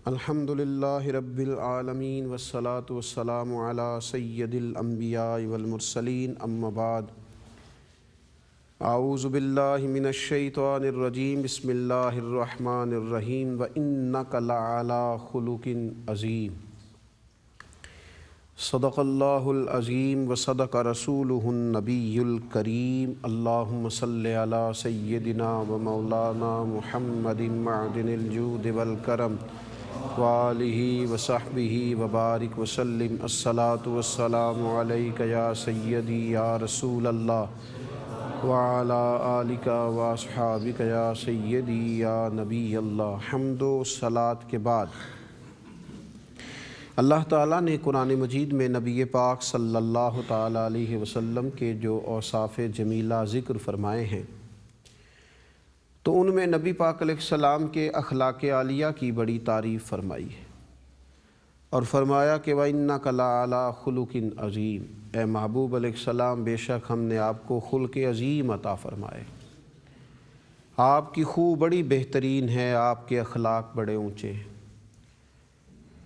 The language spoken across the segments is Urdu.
الحمدللہ رب العالمین والصلاة والسلام علی سید الانبیاء والمرسلین اما بعد اعوذ باللہ من الشیطان الرجیم بسم اللہ الرحمن الرحیم وانک لعلی خلق عظیم صدق اللہ العظیم وصدق رسولہ النبی الکریم اللہم صلی علی سیدنا ومولانا محمد معدن الجود والکرم وآلہ وصحبہ وبارک وسلم الصلاۃ والسلام علیک یا سیدی یا رسول اللہ وعلی آلک واصحابک یا سیدی یا نبی اللہ۔ حمد و صلاۃ کے بعد اللہ تعالیٰ نے قرآن مجید میں نبی پاک صلی اللہ تعالیٰ علیہ وسلم کے جو اوصاف جمیلہ ذکر فرمائے ہیں تو ان میں نبی پاک علیہ السلام کے اخلاق عالیہ کی بڑی تعریف فرمائی ہے اور فرمایا کہ وَإِنَّكَ لَعَلَىٰ خُلُقٍ عَظِيمٍ، اے محبوب علیہ السلام بے شک ہم نے آپ کو خلق عظیم عطا فرمائے، آپ کی خو بڑی بہترین ہے، آپ کے اخلاق بڑے اونچے ہیں۔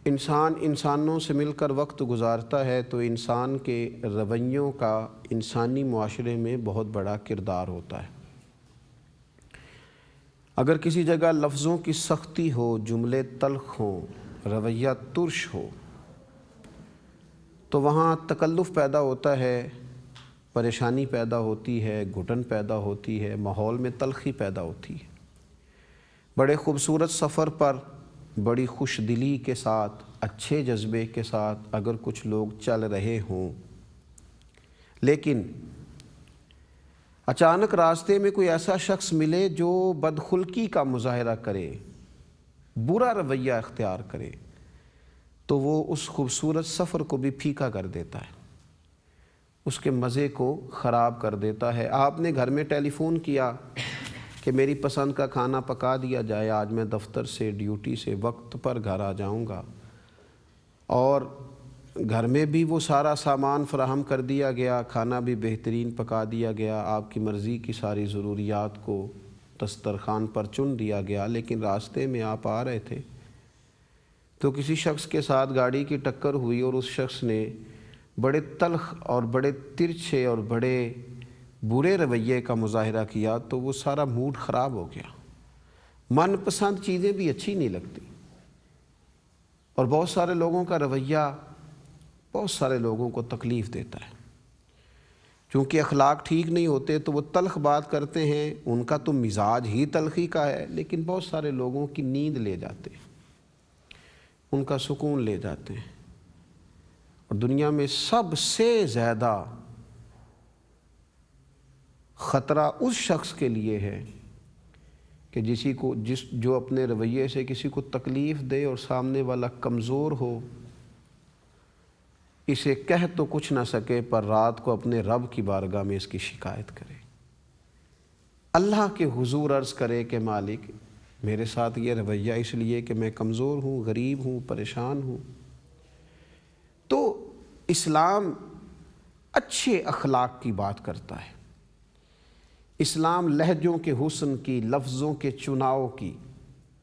انسان انسانوں سے مل کر وقت گزارتا ہے تو انسان کے رویوں کا انسانی معاشرے میں بہت بڑا کردار ہوتا ہے۔ اگر کسی جگہ لفظوں کی سختی ہو، جملے تلخ ہوں، رویہ ترش ہو تو وہاں تکلف پیدا ہوتا ہے، پریشانی پیدا ہوتی ہے، گھٹن پیدا ہوتی ہے، ماحول میں تلخی پیدا ہوتی ہے۔ بڑے خوبصورت سفر پر بڑی خوش دلی کے ساتھ، اچھے جذبے کے ساتھ اگر کچھ لوگ چل رہے ہوں لیکن اچانک راستے میں کوئی ایسا شخص ملے جو بدخلقی کا مظاہرہ کرے، برا رویہ اختیار کرے تو وہ اس خوبصورت سفر کو بھی پھیکا کر دیتا ہے، اس کے مزے کو خراب کر دیتا ہے۔ آپ نے گھر میں ٹیلی فون کیا کہ میری پسند کا کھانا پکا دیا جائے، آج میں دفتر سے ڈیوٹی سے وقت پر گھر آ جاؤں گا، اور گھر میں بھی وہ سارا سامان فراہم کر دیا گیا، کھانا بھی بہترین پکا دیا گیا، آپ کی مرضی کی ساری ضروریات کو دسترخوان پر چن دیا گیا، لیکن راستے میں آپ آ رہے تھے تو کسی شخص کے ساتھ گاڑی کی ٹکر ہوئی اور اس شخص نے بڑے تلخ اور بڑے ترچھے اور بڑے برے رویے کا مظاہرہ کیا تو وہ سارا موڈ خراب ہو گیا، من پسند چیزیں بھی اچھی نہیں لگتی، اور بہت سارے لوگوں کا رویہ بہت سارے لوگوں کو تکلیف دیتا ہے۔ چونکہ اخلاق ٹھیک نہیں ہوتے تو وہ تلخ بات کرتے ہیں، ان کا تو مزاج ہی تلخی کا ہے، لیکن بہت سارے لوگوں کی نیند لے جاتے ہیں، ان کا سکون لے جاتے ہیں۔ اور دنیا میں سب سے زیادہ خطرہ اس شخص کے لیے ہے کہ جو اپنے رویے سے کسی کو تکلیف دے اور سامنے والا کمزور ہو، اسے کہہ تو کچھ نہ سکے پر رات کو اپنے رب کی بارگاہ میں اس کی شکایت کرے، اللہ کے حضور عرض کرے کہ مالک میرے ساتھ یہ رویہ اس لیے کہ میں کمزور ہوں، غریب ہوں، پریشان ہوں۔ تو اسلام اچھے اخلاق کی بات کرتا ہے، اسلام لہجوں کے حسن کی، لفظوں کے چناؤ کی،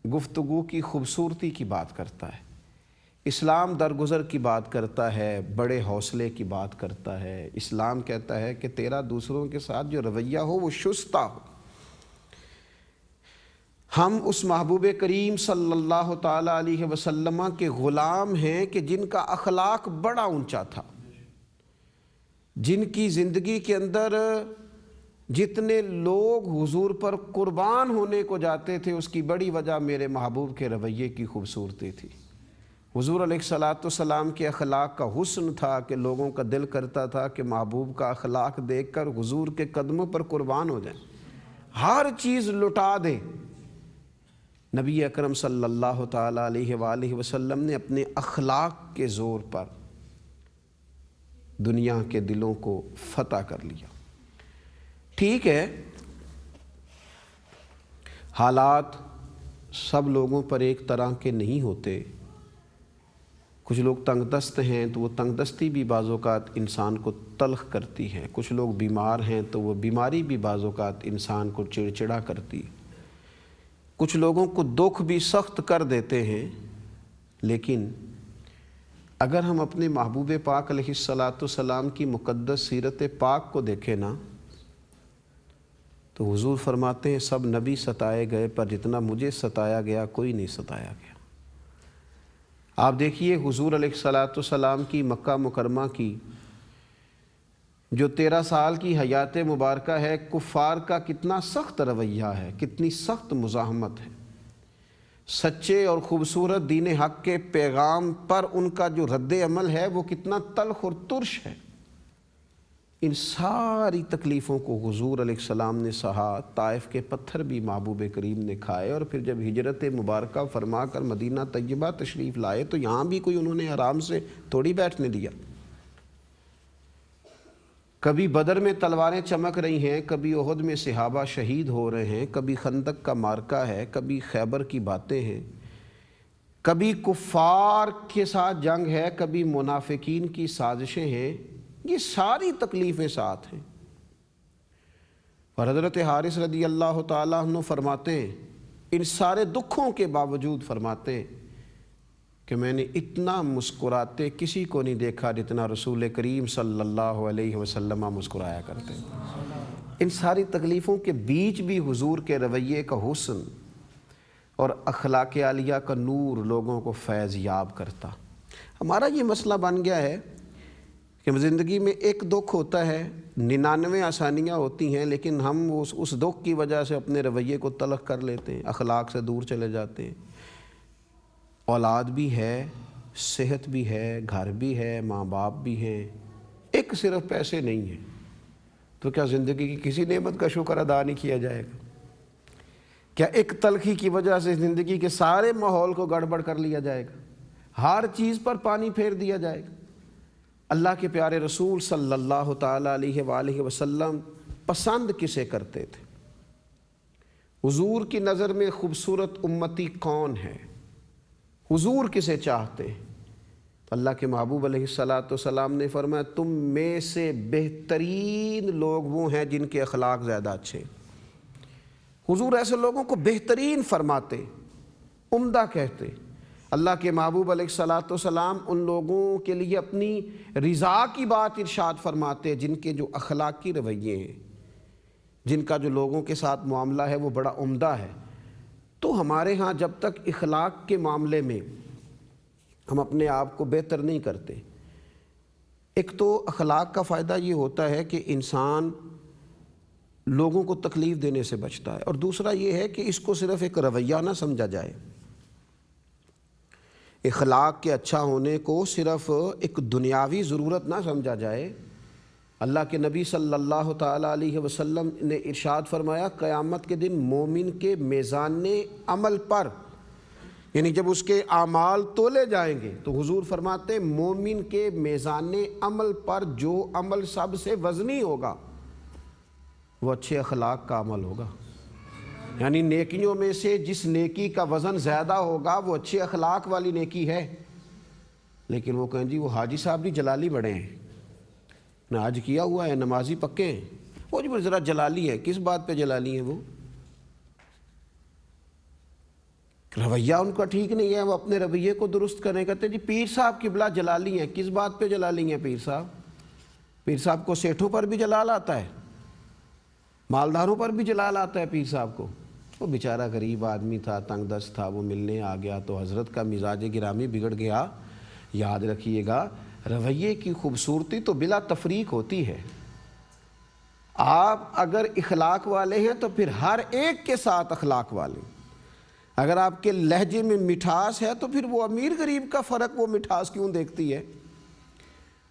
گفتگو کی خوبصورتی کی بات کرتا ہے، اسلام درگزر کی بات کرتا ہے، بڑے حوصلے کی بات کرتا ہے۔ اسلام کہتا ہے کہ تیرا دوسروں کے ساتھ جو رویہ ہو وہ شستہ ہو۔ ہم اس محبوب کریم صلی اللہ تعالیٰ علیہ وسلم کے غلام ہیں کہ جن کا اخلاق بڑا اونچا تھا، جن کی زندگی کے اندر جتنے لوگ حضور پر قربان ہونے کو جاتے تھے اس کی بڑی وجہ میرے محبوب کے رویے کی خوبصورتی تھی۔ حضور علیہ السلام کے اخلاق کا حسن تھا کہ لوگوں کا دل کرتا تھا کہ محبوب کا اخلاق دیکھ کر حضور کے قدموں پر قربان ہو جائیں، ہر چیز لٹا دیں۔ نبی اکرم صلی اللہ تعالیٰ علیہ وآلہ وسلم نے اپنے اخلاق کے زور پر دنیا کے دلوں کو فتح کر لیا۔ ٹھیک ہے، حالات سب لوگوں پر ایک طرح کے نہیں ہوتے، کچھ لوگ تنگ دست ہیں تو وہ تنگ دستی بھی بعض اوقات انسان کو تلخ کرتی ہے، کچھ لوگ بیمار ہیں تو وہ بیماری بھی بعض اوقات انسان کو چڑچڑا کرتی، کچھ لوگوں کو دکھ بھی سخت کر دیتے ہیں۔ لیکن اگر ہم اپنے محبوب پاک علیہ الصلاۃ والسلام کی مقدس سیرت پاک کو دیکھیں نا، تو حضور فرماتے ہیں سب نبی ستائے گئے پر جتنا مجھے ستایا گیا کوئی نہیں ستایا گیا۔ آپ دیکھیے حضور علیہ الصلاۃ والسلام کی مکہ مکرمہ کی جو 13 سال کی حیات مبارکہ ہے، کفار کا کتنا سخت رویہ ہے، کتنی سخت مزاحمت ہے، سچے اور خوبصورت دین حق کے پیغام پر ان کا جو رد عمل ہے وہ کتنا تلخ اور ترش ہے۔ ان ساری تکلیفوں کو حضور علیہ السلام نے سہا، طائف کے پتھر بھی محبوب کریم نے کھائے، اور پھر جب ہجرت مبارکہ فرما کر مدینہ طیبہ تشریف لائے تو یہاں بھی کوئی انہوں نے آرام سے تھوڑی بیٹھنے دیا۔ کبھی بدر میں تلواریں چمک رہی ہیں، کبھی احد میں صحابہ شہید ہو رہے ہیں، کبھی خندق کا معرکہ ہے، کبھی خیبر کی باتیں ہیں، کبھی کفار کے ساتھ جنگ ہے، کبھی منافقین کی سازشیں ہیں، یہ ساری تکلیفیں ساتھ ہیں۔ اور حضرت حارث رضی اللہ تعالیٰ عنہ فرماتے ہیں ان سارے دکھوں کے باوجود فرماتے ہیں کہ میں نے اتنا مسکراتے کسی کو نہیں دیکھا جتنا رسول کریم صلی اللہ علیہ وسلم مسکرایا کرتے۔ ان ساری تکلیفوں کے بیچ بھی حضور کے رویے کا حسن اور اخلاق عالیہ کا نور لوگوں کو فیض یاب کرتا۔ ہمارا یہ مسئلہ بن گیا ہے کہ زندگی میں ایک دکھ ہوتا ہے، 99 آسانیاں ہوتی ہیں، لیکن ہم اس دکھ کی وجہ سے اپنے رویے کو تلخ کر لیتے ہیں، اخلاق سے دور چلے جاتے ہیں۔ اولاد بھی ہے، صحت بھی ہے، گھر بھی ہے، ماں باپ بھی ہیں، ایک صرف پیسے نہیں ہیں، تو کیا زندگی کی کسی نعمت کا شکر ادا نہیں کیا جائے گا؟ کیا ایک تلخی کی وجہ سے زندگی کے سارے ماحول کو گڑبڑ کر لیا جائے گا؟ ہر چیز پر پانی پھیر دیا جائے گا؟ اللہ کے پیارے رسول صلی اللہ تعالیٰ علیہ وآلہ وسلم پسند کسے کرتے تھے؟ حضور کی نظر میں خوبصورت امتی کون ہے؟ حضور کسے چاہتے ہیں؟ اللہ کے محبوب علیہ الصلاۃ والسلام نے فرمایا تم میں سے بہترین لوگ وہ ہیں جن کے اخلاق زیادہ اچھے۔ حضور ایسے لوگوں کو بہترین فرماتے، عمدہ کہتے۔ اللہ کے محبوب علیہ الصلاۃ والسلام ان لوگوں کے لیے اپنی رضا کی بات ارشاد فرماتے جن کے جو اخلاقی رویے ہیں، جن کا جو لوگوں کے ساتھ معاملہ ہے وہ بڑا عمدہ ہے۔ تو ہمارے ہاں جب تک اخلاق کے معاملے میں ہم اپنے آپ کو بہتر نہیں کرتے، ایک تو اخلاق کا فائدہ یہ ہوتا ہے کہ انسان لوگوں کو تکلیف دینے سے بچتا ہے، اور دوسرا یہ ہے کہ اس کو صرف ایک رویہ نہ سمجھا جائے، اخلاق کے اچھا ہونے کو صرف ایک دنیاوی ضرورت نہ سمجھا جائے۔ اللہ کے نبی صلی اللہ تعالیٰ علیہ وسلم نے ارشاد فرمایا قیامت کے دن مومن کے میزان عمل پر، یعنی جب اس کے اعمال تولے جائیں گے تو حضور فرماتے مومن کے میزان عمل پر جو عمل سب سے وزنی ہوگا وہ اچھے اخلاق کا عمل ہوگا۔ یعنی نیکیوں میں سے جس نیکی کا وزن زیادہ ہوگا وہ اچھے اخلاق والی نیکی ہے۔ لیکن وہ کہیں جی وہ حاجی صاحب بھی جلالی بڑے ہیں، نہ حج کیا ہوا ہے، نمازی پکے ہیں، وہ جی ذرا جلالی ہے۔ کس بات پہ جلالی ہیں؟ وہ رویہ ان کا ٹھیک نہیں ہے، وہ اپنے رویے کو درست کریں۔ کہتے ہیں جی پیر صاحب قبلہ جلالی ہیں۔ کس بات پہ جلالی ہیں پیر صاحب؟ پیر صاحب کو سیٹھوں پر بھی جلال آتا ہے، مالداروں پر بھی جلال آتا ہے پیر صاحب کو۔ وہ بیچارہ غریب آدمی تھا، تنگ دست تھا، وہ ملنے آ گیا تو حضرت کا مزاج گرامی بگڑ گیا۔ یاد رکھیے گا رویے کی خوبصورتی تو بلا تفریق ہوتی ہے۔ آپ اگر اخلاق والے ہیں تو پھر ہر ایک کے ساتھ اخلاق والے۔ اگر آپ کے لہجے میں مٹھاس ہے تو پھر وہ امیر غریب کا فرق وہ مٹھاس کیوں دیکھتی ہے؟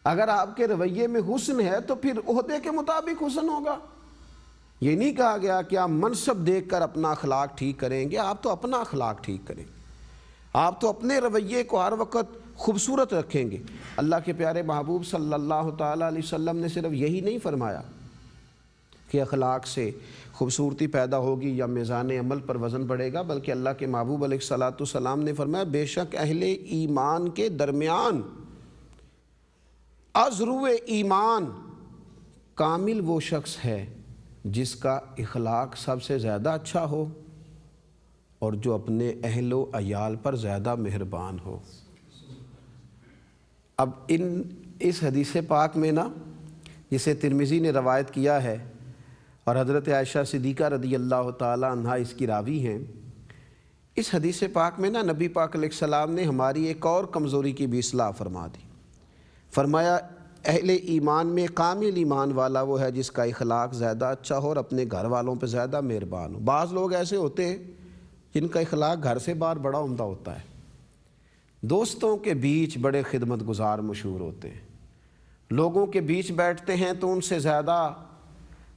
اگر آپ کے رویے میں حسن ہے تو پھر عہدے کے مطابق حسن ہوگا۔ یہ نہیں کہا گیا کہ آپ منصب دیکھ کر اپنا اخلاق ٹھیک کریں گے، آپ تو اپنا اخلاق ٹھیک کریں، آپ تو اپنے رویے کو ہر وقت خوبصورت رکھیں گے۔ اللہ کے پیارے محبوب صلی اللہ تعالیٰ علیہ وسلم نے صرف یہی نہیں فرمایا کہ اخلاق سے خوبصورتی پیدا ہوگی یا میزان عمل پر وزن بڑھے گا، بلکہ اللہ کے محبوب علیہ الصلاۃ والسلام نے فرمایا بے شک اہل ایمان کے درمیان ازرو ایمان کامل وہ شخص ہے جس کا اخلاق سب سے زیادہ اچھا ہو اور جو اپنے اہل و عیال پر زیادہ مہربان ہو۔ اب اس حدیث پاک میں نا، جسے ترمذی نے روایت کیا ہے اور حضرت عائشہ صدیقہ رضی اللہ تعالی عنہا اس کی راوی ہیں، اس حدیث پاک میں نا نبی پاک علیہ السلام نے ہماری ایک اور کمزوری کی بھی اصلاح فرما دی۔ فرمایا اہل ایمان میں کامل ایمان والا وہ ہے جس کا اخلاق زیادہ اچھا ہو اور اپنے گھر والوں پہ زیادہ مہربان ہو۔ بعض لوگ ایسے ہوتے ہیں جن کا اخلاق گھر سے باہر بڑا عمدہ ہوتا ہے، دوستوں کے بیچ بڑے خدمت گزار مشہور ہوتے ہیں، لوگوں کے بیچ بیٹھتے ہیں تو ان سے زیادہ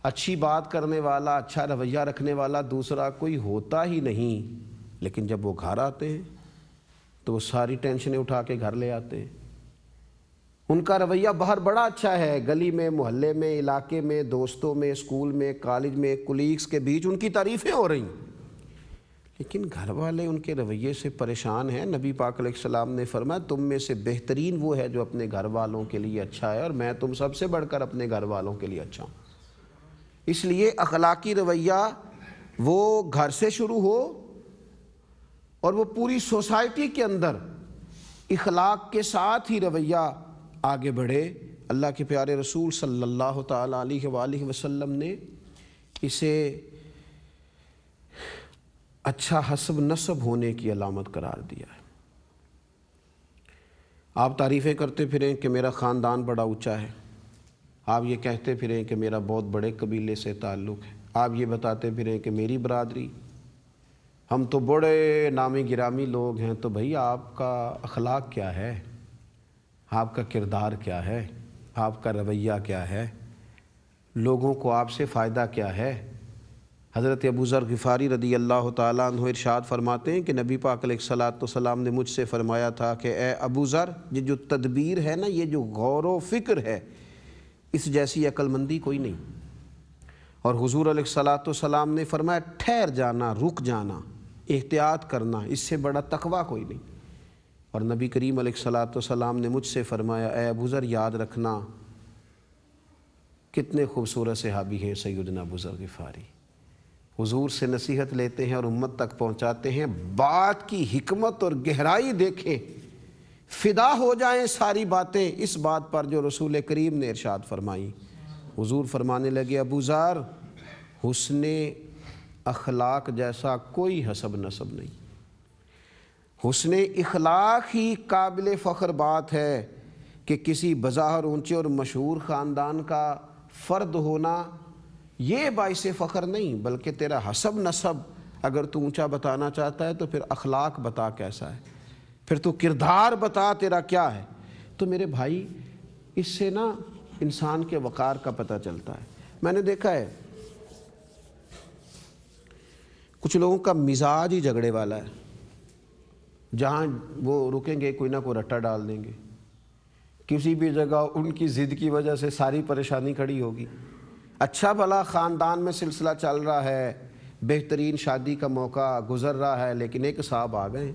اچھی بات کرنے والا، اچھا رویہ رکھنے والا دوسرا کوئی ہوتا ہی نہیں، لیکن جب وہ گھر آتے ہیں تو وہ ساری ٹینشنیں اٹھا کے گھر لے آتے ہیں۔ ان کا رویہ باہر بڑا اچھا ہے، گلی میں، محلے میں، علاقے میں، دوستوں میں، اسکول میں، کالج میں، کولیگز کے بیچ ان کی تعریفیں ہو رہی ہیں، لیکن گھر والے ان کے رویے سے پریشان ہیں۔ نبی پاک علیہ السلام نے فرمایا تم میں سے بہترین وہ ہے جو اپنے گھر والوں کے لیے اچھا ہے، اور میں تم سب سے بڑھ کر اپنے گھر والوں کے لیے اچھا ہوں۔ اس لیے اخلاقی رویہ وہ گھر سے شروع ہو اور وہ پوری سوسائٹی کے اندر اخلاق کے ساتھ ہی رویہ آگے بڑھے۔ اللہ کے پیارے رسول صلی اللہ تعالیٰ علیہ وآلہ وسلم نے اسے اچھا حسب نسب ہونے کی علامت قرار دیا ہے۔ آپ تعریفیں کرتے پھریں کہ میرا خاندان بڑا اونچا ہے، آپ یہ کہتے پھریں کہ میرا بہت بڑے قبیلے سے تعلق ہے، آپ یہ بتاتے پھریں کہ میری برادری، ہم تو بڑے نامی گرامی لوگ ہیں، تو بھئی آپ کا اخلاق کیا ہے، آپ کا کردار کیا ہے، آپ کا رویہ کیا ہے، لوگوں کو آپ سے فائدہ کیا ہے۔ حضرت ابو ذر غفاری رضی اللہ تعالیٰ عنہ ارشاد فرماتے ہیں کہ نبی پاک علیہ الصلاۃ والسلام نے مجھ سے فرمایا تھا کہ اے ابو ذر، یہ جو تدبیر ہے نا، یہ جو غور و فکر ہے، اس جیسی عقل مندی کوئی نہیں۔ اور حضور علیہ الصلاۃ والسلام نے فرمایا ٹھہر جانا، رک جانا، احتیاط کرنا، اس سے بڑا تقویٰ کوئی نہیں۔ اور نبی کریم علیہ الصلاۃ والسلام نے مجھ سے فرمایا اے ابو ذر یاد رکھنا، کتنے خوبصورت صحابی ہیں سیدنا ابو ذر غفاری، حضور سے نصیحت لیتے ہیں اور امت تک پہنچاتے ہیں، بات کی حکمت اور گہرائی دیکھیں، فدا ہو جائیں ساری باتیں اس بات پر جو رسول کریم نے ارشاد فرمائی۔ حضور فرمانے لگے ابو ذر، حسن اخلاق جیسا کوئی حسب نسب نہیں، حسن اخلاق ہی قابل فخر بات ہے کہ کسی بظاہر اونچے اور مشہور خاندان کا فرد ہونا یہ باعث فخر نہیں، بلکہ تیرا حسب نسب اگر تو اونچا بتانا چاہتا ہے تو پھر اخلاق بتا کیسا ہے، پھر تو کردار بتا تیرا کیا ہے۔ تو میرے بھائی اس سے نا انسان کے وقار کا پتہ چلتا ہے۔ میں نے دیکھا ہے کچھ لوگوں کا مزاج ہی جھگڑے والا ہے، جہاں وہ رکیں گے کوئی نہ کوئی رٹا ڈال دیں گے، کسی بھی جگہ ان کی ضد کی وجہ سے ساری پریشانی کھڑی ہوگی۔ اچھا بھلا خاندان میں سلسلہ چل رہا ہے، بہترین شادی کا موقع گزر رہا ہے، لیکن ایک صاحب آ گئے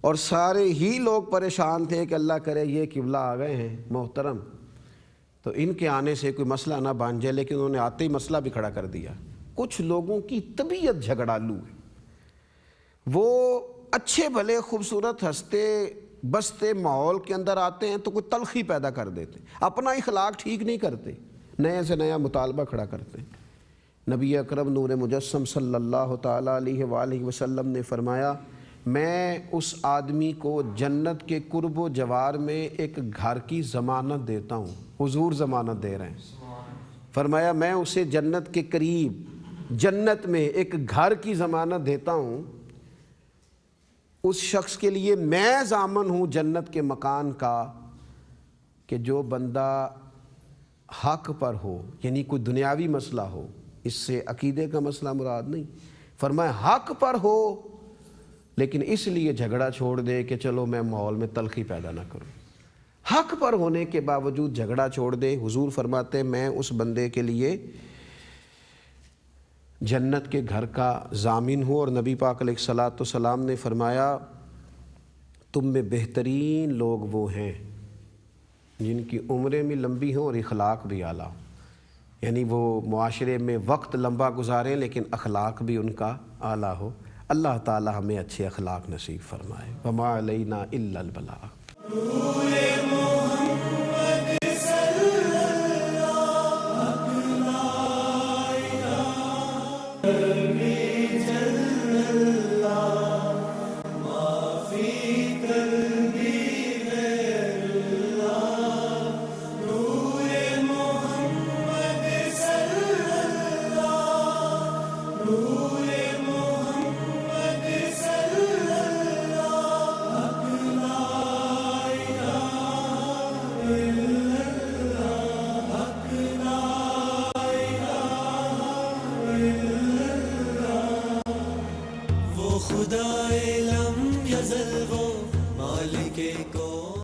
اور سارے ہی لوگ پریشان تھے کہ اللہ کرے یہ قبلہ آ گئے ہیں محترم، تو ان کے آنے سے کوئی مسئلہ نہ بن جائے، لیکن انہوں نے آتے ہی مسئلہ بھی کھڑا کر دیا۔ کچھ لوگوں کی طبیعت جھگڑالو ہے، وہ اچھے بھلے خوبصورت ہنستے بستے ماحول کے اندر آتے ہیں تو کوئی تلخی پیدا کر دیتے، اپنا اخلاق ٹھیک نہیں کرتے، نئے سے نیا مطالبہ کھڑا کرتے ہیں۔ نبی اکرم نور مجسم صلی اللہ تعالیٰ علیہ وآلہ وسلم نے فرمایا میں اس آدمی کو جنت کے قرب و جوار میں ایک گھر کی ضمانت دیتا ہوں۔ حضور ضمانت دے رہے ہیں، فرمایا میں اسے جنت کے قریب جنت میں ایک گھر کی ضمانت دیتا ہوں، اس شخص کے لیے میں ضامن ہوں جنت کے مکان کا، کہ جو بندہ حق پر ہو، یعنی کوئی دنیاوی مسئلہ ہو، اس سے عقیدے کا مسئلہ مراد نہیں، فرمایا حق پر ہو لیکن اس لیے جھگڑا چھوڑ دے کہ چلو میں ماحول میں تلخی پیدا نہ کروں، حق پر ہونے کے باوجود جھگڑا چھوڑ دے، حضور فرماتے ہیں میں اس بندے کے لیے جنت کے گھر کا ضامن ہوں، اور نبی پاک علیہ الصلاۃ والسلام نے فرمایا تم میں بہترین لوگ وہ ہیں جن کی عمریں بھی لمبی ہوں اور اخلاق بھی اعلیٰ ہوں، یعنی وہ معاشرے میں وقت لمبا گزاریں لیکن اخلاق بھی ان کا اعلیٰ ہو۔ اللہ تعالی ہمیں اچھے اخلاق نصیب فرمائے۔ وما علینا الا البلاغ۔